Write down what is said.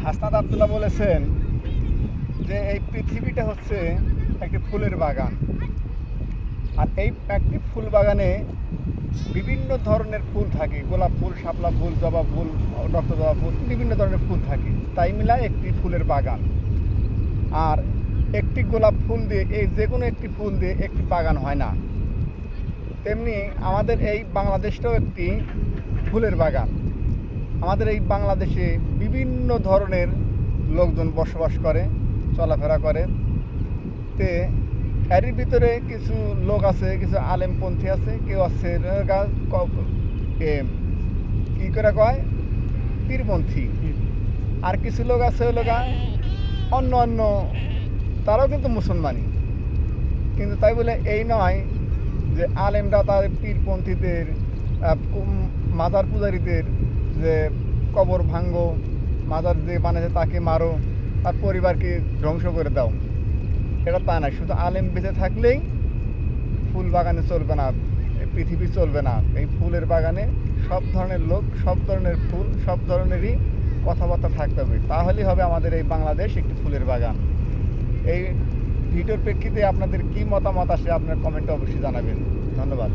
হাসনাত আব্দুল্লাহ বলেছেন যে এই পৃথিবীটা হচ্ছে একটি ফুলের বাগান, আর এই একটি ফুল বাগানে বিভিন্ন ধরনের ফুল থাকে, গোলাপ ফুল, শাপলা ফুল, জবা ফুল, রক্তজবা ফুল, বিভিন্ন ধরনের ফুল থাকে, তাই মিলায় একটি ফুলের বাগান। আর একটি গোলাপ ফুল দিয়ে, এই যে কোনো একটি ফুল দিয়ে একটি বাগান হয় না। তেমনি আমাদের এই বাংলাদেশটাও একটি ফুলের বাগান। আমাদের এই বাংলাদেশে বিভিন্ন ধরনের লোকজন বসবাস করে, চলাফেরা করে। তে এরই ভিতরে কিছু লোক আছে, কিছু আলেমপন্থী আছে, কেউ আছে কী করে কয় পীরপন্থী, আর কিছু লোক আছে অন্য অন্য, তারাও কিন্তু মুসলমানই। কিন্তু তাই বলে এই নয় যে আলেমরা তার পীরপন্থীদের, মাজার পূজারীদের যে কবর ভাঙ্গো, মাজার যে বানিয়েছে তাকে মারো, তার পরিবারকে ধ্বংস করে দাও, এটা তা নয়। শুধু আলেম বেঁচে থাকলেই ফুল বাগানে চলবে না, পৃথিবী চলবে না। এই ফুলের বাগানে সব ধরনের লোক, সব ধরনের ফুল, সব ধরনেরই কথাবার্তা থাকতে হবে, তাহলেই হবে আমাদের এই বাংলাদেশ একটি ফুলের বাগান। এই ভিডিওর প্রেক্ষিতে আপনাদের কী মতামত আসে আপনার কমেন্টে অবশ্যই জানাবেন। ধন্যবাদ।